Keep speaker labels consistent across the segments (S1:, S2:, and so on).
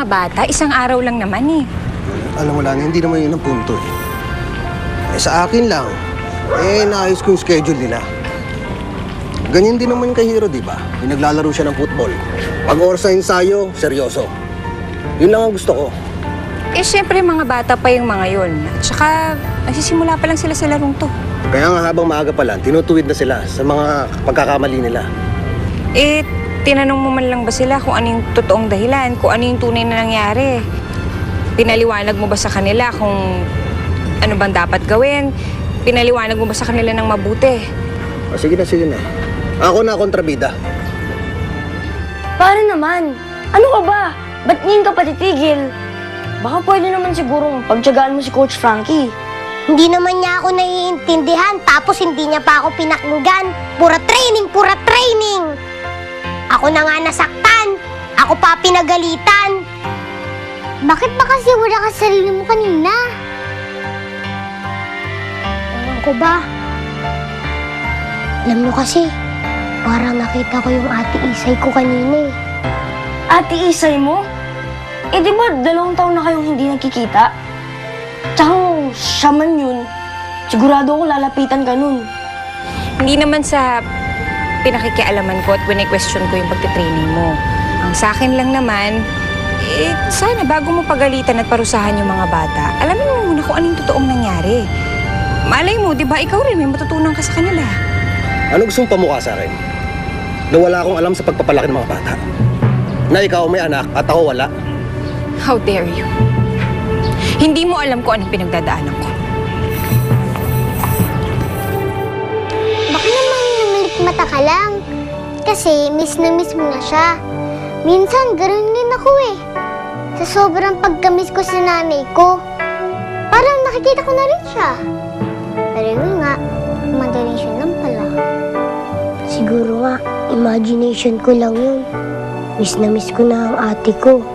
S1: bata, isang araw lang naman eh.
S2: Alam mo, Lani, hindi naman yun ang punto eh. Sa akin lang, naayos ko yung schedule nila. Ganyan din naman kay Hero, di ba? Yung naglalaro siya ng football. Pag oras na ensayo, seryoso. Yun lang ang gusto ko.
S1: Eh, syempre, mga bata pa yung mga yun. At saka, nagsisimula pa lang sila sa larong to.
S2: Kaya nga habang maaga pa lang, tinutuwid na sila sa mga pagkakamali nila.
S1: Eh, tinanong mo man lang ba sila kung ano yung totoong dahilan, kung ano yung tunay na nangyari? Pinaliwanag mo ba sa kanila kung ano bang dapat gawin? Pinaliwanag mo ba sa kanila ng mabuti?
S2: Sige na, sige na. Ako na kontrabida.
S3: Paano naman? Ano ka ba? Ba't ngayon ka pa titigil? Baka pwede naman sigurong pagtsagaan mo si Coach Frankie.
S4: Hindi naman niya ako naiintindihan, tapos hindi niya pa ako pinakinggan. Pura training, pura training! Ako na nga nasaktan. Ako pa pinagalitan. Bakit ba kasi wala ka sa sarili mo kanina? Ewan ko ba? Alam mo kasi, parang nakita ko yung ate Isay ko kanina eh.
S3: Ate Isay mo? Eh di ba 2 taon na kayong hindi nagkikita? Tsaka kung siya man yun, sigurado ako lalapitan ka nun.
S1: Hindi naman sa pinakikialaman ko at question ko yung pagtitraining mo. Ang sa akin lang naman, sana bago mo pagalitan at parusahan yung mga bata, alamin mo muna kung anong totoong nangyari. Malay mo, di ba, ikaw rin may matutunan ka sa kanila.
S2: Ano gusto mong pamukha sa akin? Na wala akong alam sa pagpapalaki ng mga bata. Na ikaw may anak at ako wala.
S1: How dare you? Hindi mo alam kung anong pinagdadaanan ko.
S4: Baka naman namalit mata ka lang. Kasi miss na miss mo na siya. Minsan, ganoon din ako eh. Sa sobrang pagkamiss ko sa nanay ko, parang nakikita ko na rin siya. Pero yun nga, imagination lang pala. Siguro nga, imagination ko lang yun. Miss na miss ko na ang ate ko.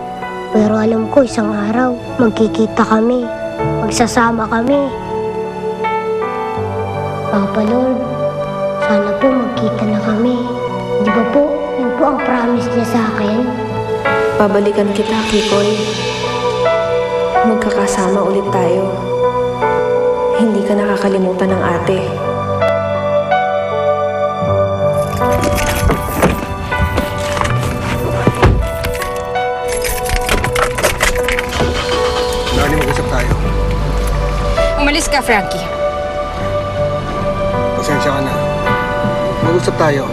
S4: Pero alam ko, isang araw, magkikita kami. Magsasama kami. Papa Lord, sana po magkita na kami. Di ba po, yun po ang promise niya sa akin.
S5: Babalikan kita, Kikoy. Magkakasama ulit tayo. Hindi ka nakakalimutan ng ate.
S2: Lani, mag-usap tayo.
S1: Umalis ka, Frankie.
S2: Pasensya ka na. Mag-usap tayo.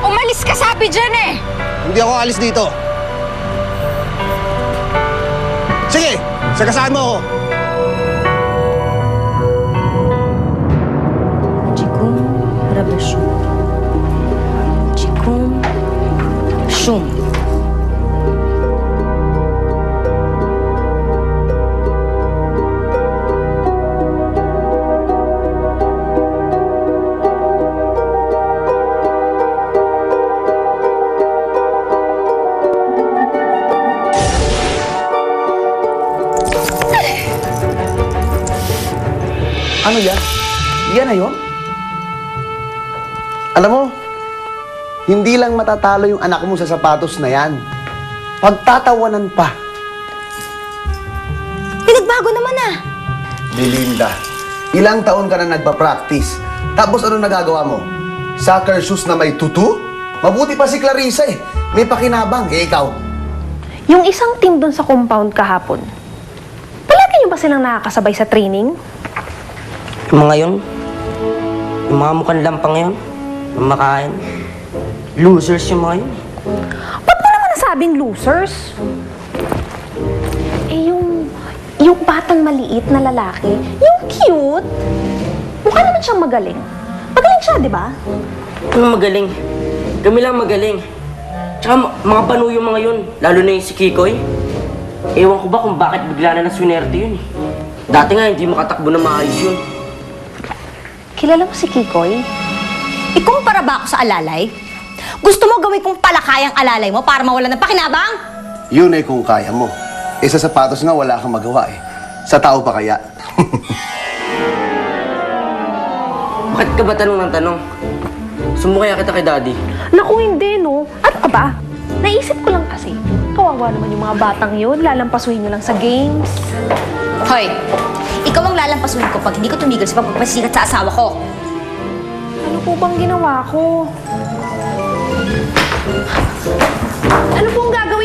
S1: Umalis ka, sabi dyan eh!
S2: Hindi ako alis dito. Sige, sagasaan mo ako.
S1: Jikum Rabashum. Jikum Shum.
S6: Ano yan? Yan na yun? Alam mo, hindi lang matatalo yung anak mo sa sapatos na yan. Pagtatawanan pa.
S3: Pinagbago naman ah!
S6: Belinda, ilang taon ka na nagpa-practice. Tapos ano nagagawa mo? Soccer shoes na may tutu? Mabuti pa si Clarissa eh. May pakinabang. Eh, ikaw?
S5: Yung isang team dun sa compound kahapon, palagi niyo ba silang nakakasabay sa training?
S7: Yung mga yun, yung mga mukhang lampang yun, yung makain, losers yung mga yun.
S5: Ba't mo naman nasabing losers? Eh, yung batang maliit na lalaki, yung cute, mukha naman siyang magaling. Magaling siya, di ba?
S7: Ano magaling? Kami lang magaling. Tsaka mga banu yung mga yun, lalo na yung si Kikoy. Ewan ko ba kung bakit bigla na naswinerte yun eh. Dati nga hindi makatakbo na maayos yun.
S5: Kilala mo si Kikoy?
S8: Ikumpara ba ako sa alalay? Gusto mo gawin kong palakayang alalay mo para mawala ng pakinabang?
S6: Yun ay kung kaya mo. Eh, sa sapatos nga wala kang magawa eh. Sa tao pa kaya?
S7: Bakit ka ba tanong ng tanong? Sumo kaya kita kay Daddy.
S5: Naku, hindi, no? Ano ka ba? Naisip ko lang kasi, kawawa naman yung mga batang yun. Lalampasuhin nyo lang sa games.
S8: Hoy, ikaw ang lalampasuhin ko pag hindi ko tumigil sa pagpapasikat sa asawa ko.
S5: Ano po bang ginawa ko? Ano pong gagawin